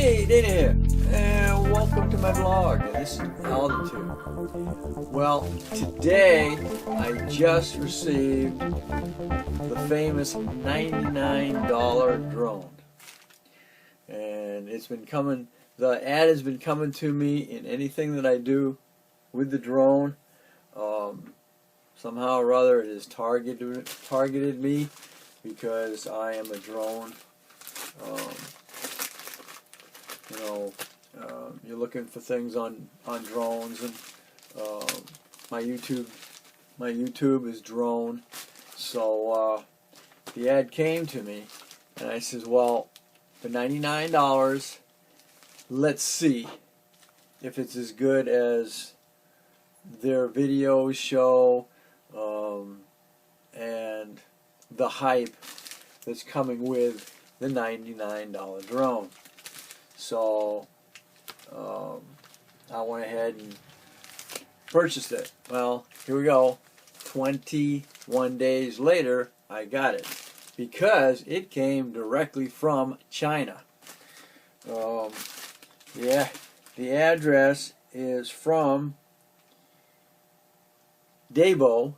Hey, Dana here, and welcome to my vlog. And this is Altitude. Well, today I just received the famous $99 drone, and it's been coming. The ad has been coming to me in anything that I do with the drone. Somehow or other, it has targeted me because I am a drone. You're looking for things on drones, and my YouTube is drone. So the ad came to me, and I says, well, for $99, let's see if it's as good as their videos show, and the hype that's coming with the $99 drone. So I went ahead and purchased it. Well, here we go. 21 days later, I got it because it came directly from China. Yeah, the address is from Dabo,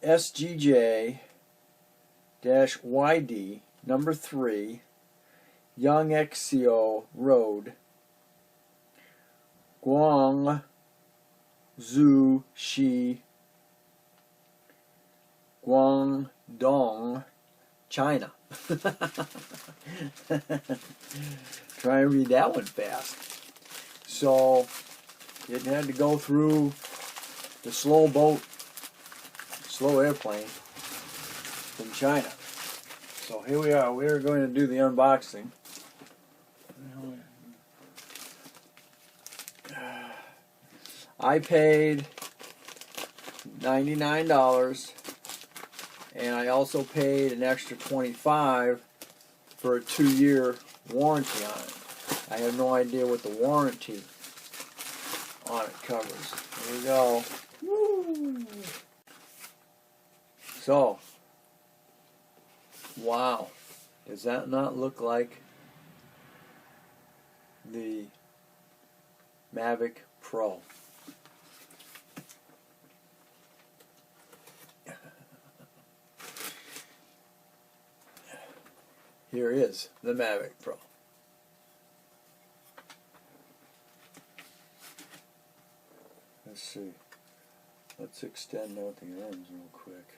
SGJ-YD, number 3, Yangexio Road, Guangzhou, Guangdong, China. Try and read that one fast. So it had to go through the slow airplane from China. So here we are. We're going to do the unboxing. I paid $99, and I also paid an extra $25 for a 2-year warranty on it. I have no idea what the warranty on it covers. Here we go. Woo! So, wow, does that not look like the Mavic Pro? Here is the Mavic Pro. Let's see. Let's extend out the arms real quick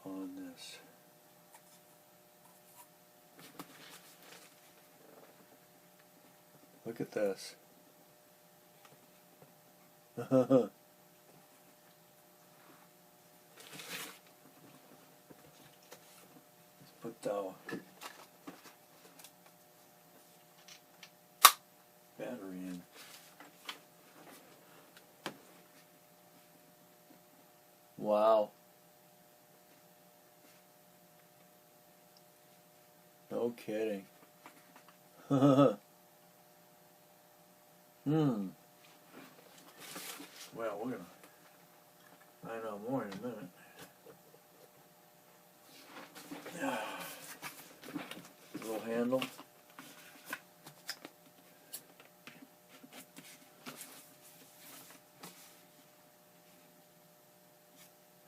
on this. Look at this. Let's put the battery in. Wow. No kidding. Well, we're going to find out more in a minute. Little handle.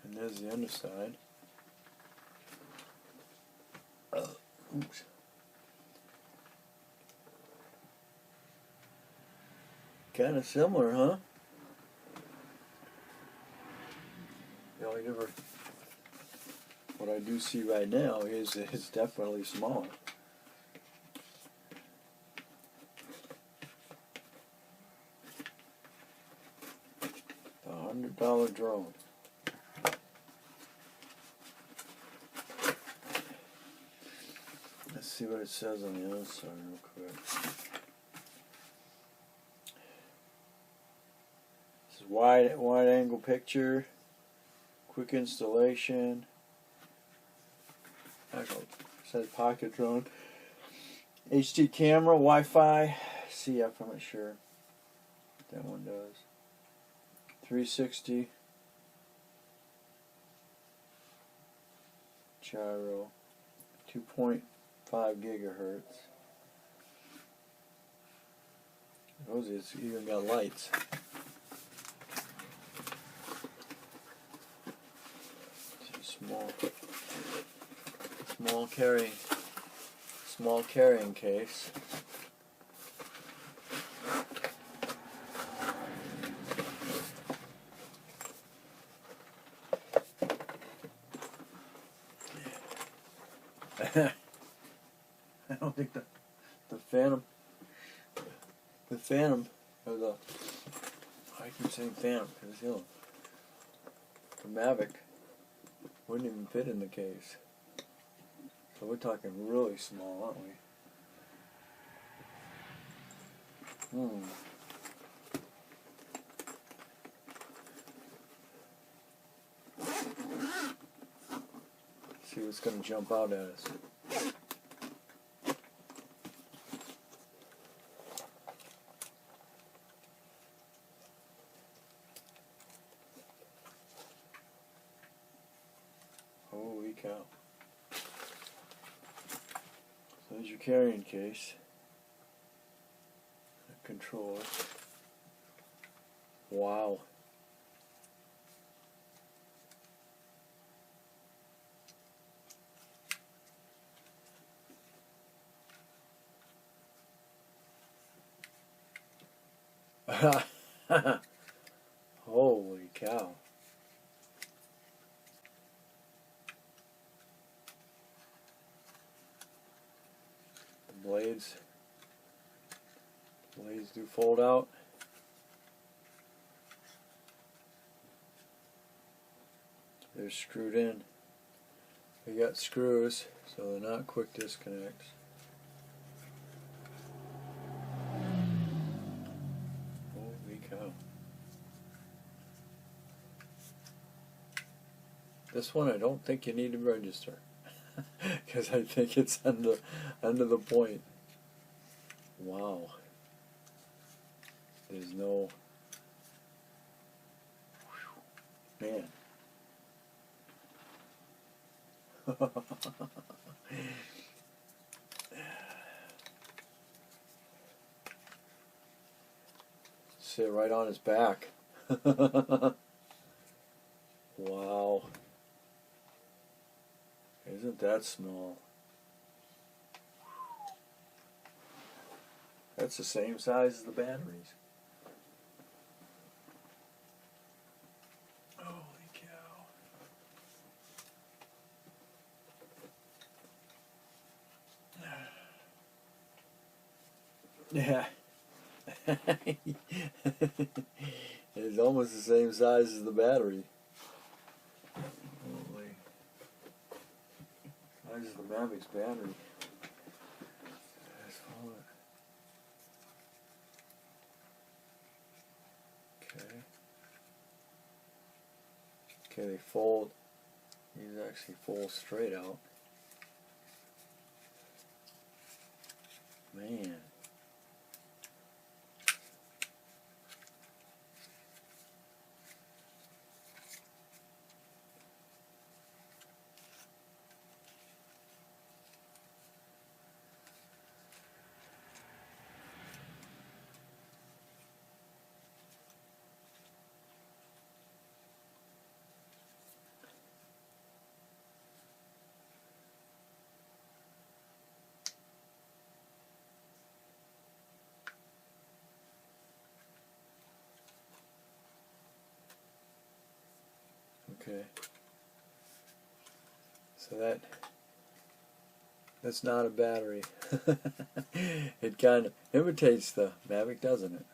And there's the underside. Oops. Kind of similar, huh? The only difference, what I do see right now is it's definitely smaller. The $100 drone. Let's see what it says on the other side real quick. This is wide angle picture, quick installation. Actually, it says pocket drone. HD camera, Wi-Fi, CF, I'm not sure what that one does. 360 gyro, 2.5 5 gigahertz. Notice it's even got lights. It's a small carrying case. I don't think the Phantom, or I keep saying Phantom because the Mavic wouldn't even fit in the case. So we're talking really small, aren't we? See what's going to jump out at us. Holy cow. So there's your carrying case. The controller. Wow. Holy cow. The blades do fold out. They're screwed in. They got screws, so they're not quick disconnects. Holy cow. This one I don't think you need to register because I think it's under the point. Wow. There's no man. Sit right on his back. Wow. Isn't that small? That's the same size as the batteries. Holy cow. Yeah. It's almost the same size as the battery. Holy. Size is the Mavic's battery. Let's follow it. Okay, they fold. These actually fold straight out. Man. Okay. So that's not a battery. It kind of imitates the Mavic, doesn't it? I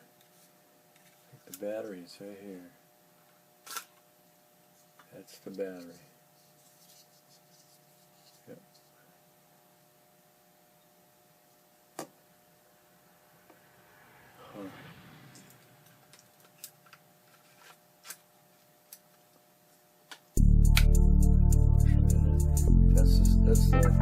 think the battery is right here. That's the battery. Yep. Huh. That's the start.